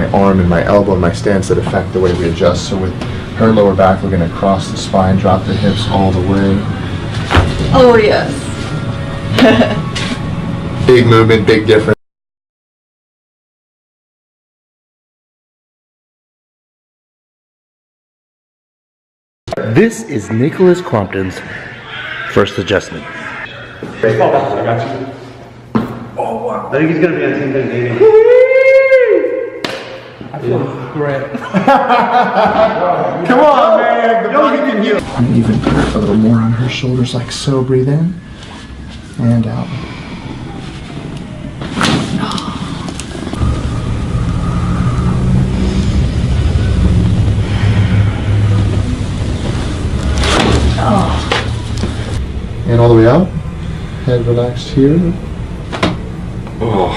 My arm and my elbow and my stance that affect the way we adjust. So with her lower back, we're going to cross the spine, drop the hips all the way. Oh yes. Big movement, big difference. This is Nicholas Crompton's first adjustment. I got you. Oh wow. I think he's gonna be on Team Baby. I feel great. Come on, man. The body can heal. And even put a little more on her shoulders, like so. Breathe in and out. And all the way out. Head relaxed here. Oh.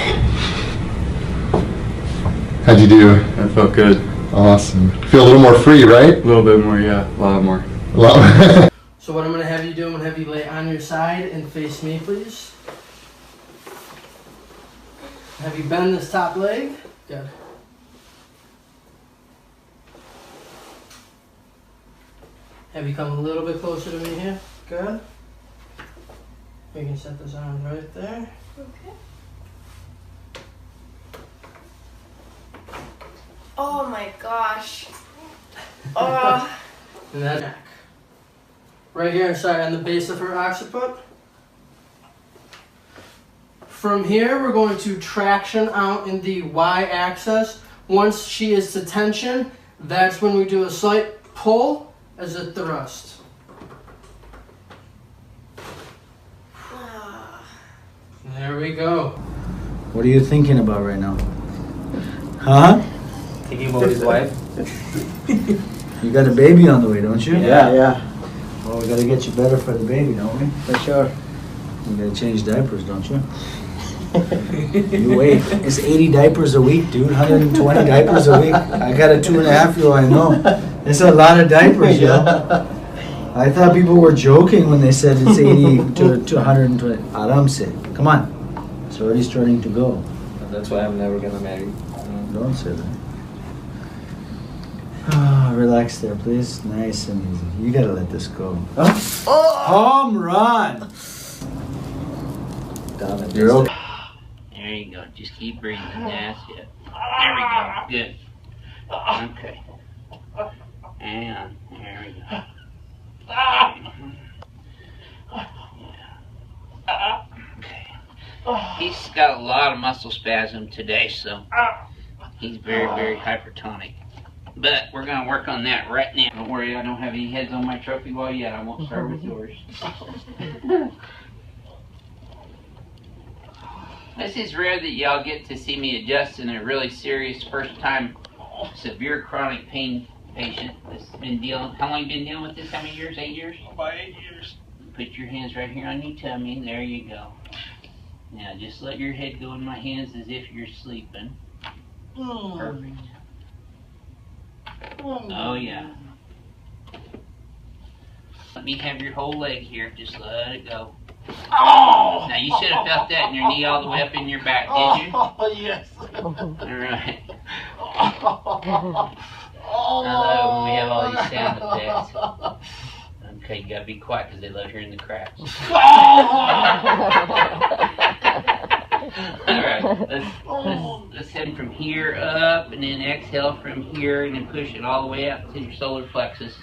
How'd you do? That felt good. Awesome. Feel a little more free, right? A little bit more, yeah. A lot more. A lot. So what I'm going to have you do, I'm going to have you lay on your side and face me, please. Have you bend this top leg? Good. Have you come a little bit closer to me here? Good. We can set this arm right there. Okay. Oh my gosh. Oh. And then neck. Right here, sorry, on the base of her occiput. From here, we're going to traction out in the y-axis. Once she is to tension, that's when we do a slight pull as a thrust. There we go. What are you thinking about right now? Huh? Thinking about his wife. You got a baby on the way, don't you? Yeah. Well, we gotta get you better for the baby, don't we? For sure. You gotta change diapers, don't you? You wait. It's 80 diapers a week, dude. 120 diapers a week. I got a 2.5-year-old, I know. It's a lot of diapers, yo. I thought people were joking when they said it's 80 to 120. Aram se. Come on. It's already starting to go. That's why I'm never gonna marry. Don't say that. Ah, relax there, please. Nice and easy. You gotta let this go. Huh? Home run! You're okay. There you go. Just keep breathing. That's it. There we go. Good. Okay. And there we go. Okay. He's got a lot of muscle spasm today, so he's very, very hypertonic. But we're going to work on that right now. Don't worry, I don't have any heads on my trophy wall yet. I won't start with yours. This is rare that y'all get to see me adjust in a really serious first-time severe chronic pain patient that's been dealing. How long you been dealing with this? How many years? 8 years? About 8 years. Put your hands right here on your tummy. There you go. Now just let your head go in my hands as if you're sleeping. Perfect. Oh yeah. Let me have your whole leg here. Just let it go. Oh! Now you should have felt that in your knee all the way up in your back, did you? Oh yes. Alright. I love when we have all these sound effects. Okay, you gotta be quiet because they love hearing the cracks. Alright, let's head from here up and then exhale from here and then push it all the way up to your solar plexus.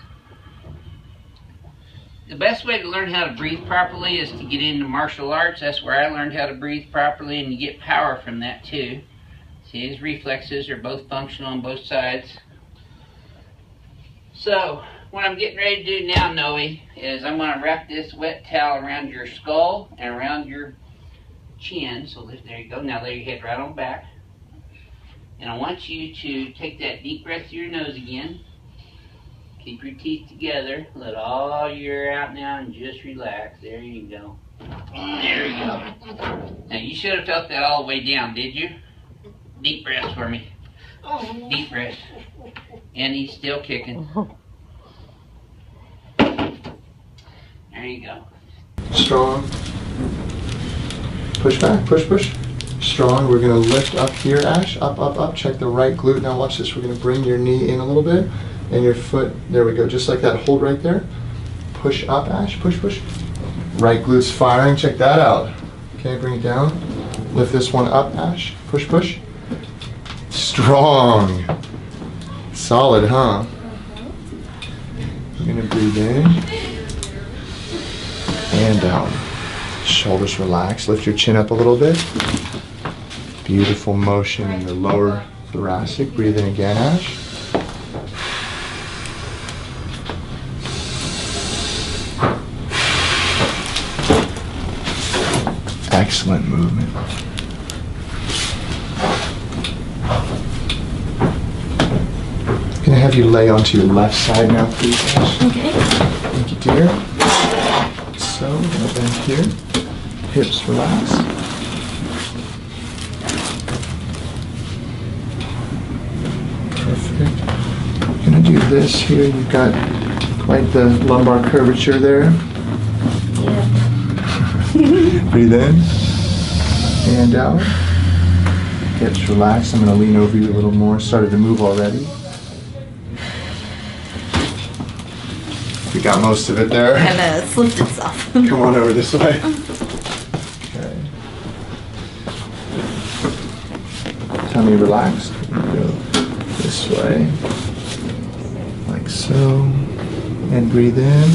The best way to learn how to breathe properly is to get into martial arts. That's where I learned how to breathe properly, and you get power from that too. See, his reflexes are both functional on both sides. So, what I'm getting ready to do now, Noe, is I'm going to wrap this wet towel around your skull and around your chin. So there you go. Now lay your head right on back. And I want you to take that deep breath through your nose again. Keep your teeth together. Let all your air out now and just relax. There you go. There you go. Now you should have felt that all the way down, did you? Deep breath for me. Deep breath. And he's still kicking. There you go. Strong. Push back, push, push. Strong. We're gonna lift up here, Ash. Up, up, up. Check the right glute. Now watch this. We're gonna bring your knee in a little bit and your foot, there we go. Just like that, hold right there. Push up, Ash, push, push. Right glute's firing, check that out. Okay, bring it down. Lift this one up, Ash. Push, push. Strong. Solid, huh? We're gonna breathe in and down. Shoulders relax, lift your chin up a little bit. Beautiful motion in the lower thoracic. Breathe in again, Ash. Excellent movement. Gonna have you lay onto your left side now, please, Ash. Okay. Thank you, dear. So, gonna bend here. Hips relax. Perfect. Gonna do this here. You've got quite the lumbar curvature there. Yeah. Breathe in and out. Hips relaxed. I'm going to lean over you a little more. Started to move already. We got most of it there. And it slipped itself. Come on over this way. Okay. Tummy relaxed. Go this way. Like so. And breathe in.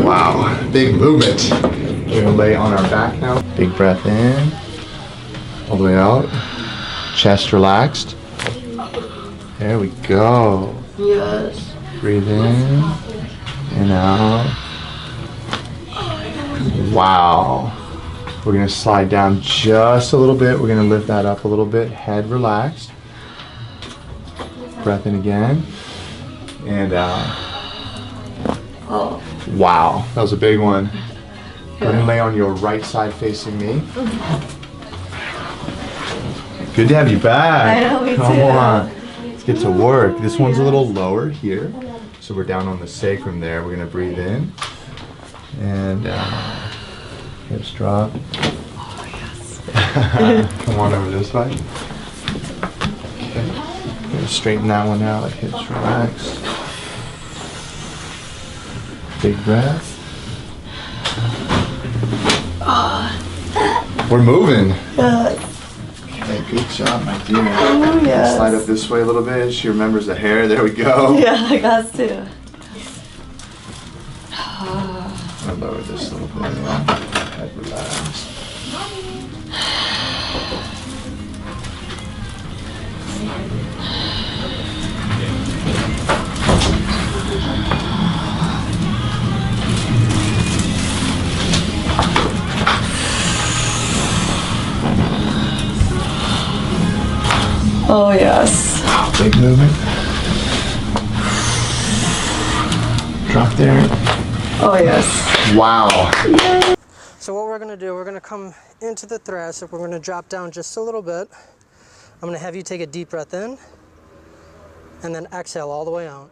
Wow, big movement. We're gonna lay on our back now. Big breath in, all the way out. Chest relaxed. There we go. Yes. Breathe in and out. Wow. We're gonna slide down just a little bit. We're gonna lift that up a little bit. Head relaxed. Breath in again and out. Oh. Wow, that was a big one. Go ahead and lay on your right side facing me. Good to have you back. I know, me Come too. on. Let's get to work. This one's a little lower here. So we're down on the sacrum there. We're going to breathe in. And hips drop. Come on over this way. Okay. Going to straighten that one out. Hips relaxed. Big breath. We're moving. Okay, good job, my dear. Oh, yes. Slide up this way a little bit. She remembers the hair. There we go. Yeah, I got to. I'll lower this a little bit. Head relaxed. Oh, yes. Big movement. Drop there. Oh, yes. Wow. So what we're going to do, we're going to come into the thoracic. We're going to drop down just a little bit. I'm going to have you take a deep breath in and then exhale all the way out.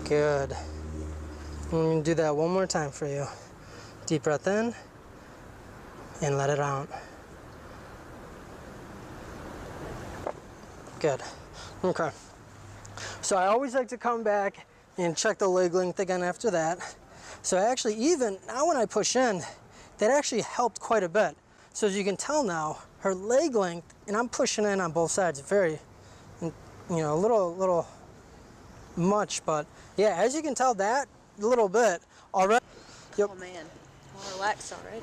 Good. I'm going to do that one more time for you. Deep breath in and let it out. Good. Okay. So I always like to come back and check the leg length again after that. So actually, even now when I push in, that actually helped quite a bit. So as you can tell now, her leg length, and I'm pushing in on both sides very, you know, a little much, but yeah, as you can tell that a little bit already. Yep. Oh, man. I'll relax already.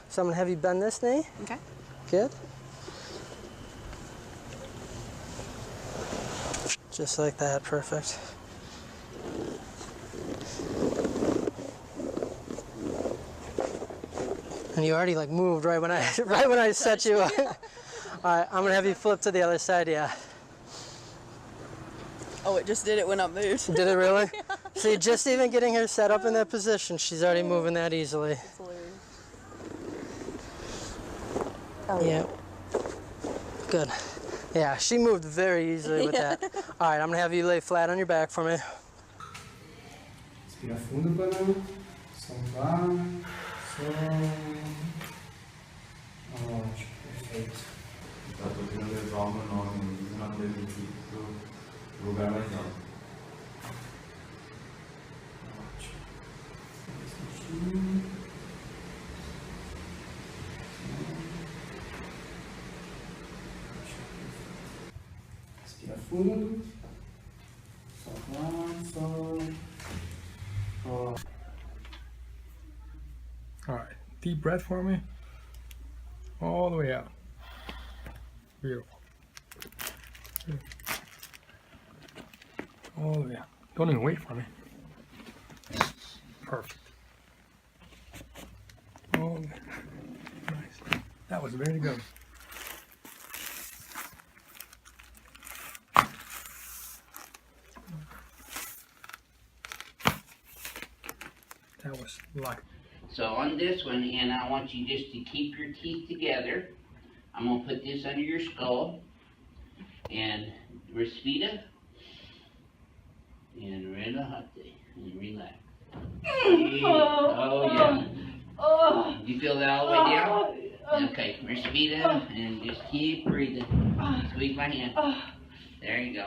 So I'm gonna have you bend this knee. Okay. Good. Just like that, perfect. And you already like moved right when I set you up. All right, I'm gonna have you flip to the other side, yeah. Oh, it just did it when I moved. Did it really? Yeah. See, just even getting her set up in that position, she's already moving that easily. Oh, yeah. Good. Yeah, she moved very easily with that. All right, I'm gonna have you lay flat on your back for me. Respira fundo, Pana. Soltar. Ótimo, perfeito. Tá, tô querendo levar o meu nome, uma coisa aqui pro lugar mais alto. Ótimo. Ótimo. Respira fundo. Solta. All right, deep breath for me. All the way out. Beautiful. Good. All the way out. Don't even wait for me. Perfect. Oh, nice. That was very good. That was like. So on this one, and I want you just to keep your teeth together. I'm gonna put this under your skull, and respira, and relajate, and relax. Oh yeah. You feel that all the way down? Okay, respira, and just keep breathing. Squeeze my hand. There you go.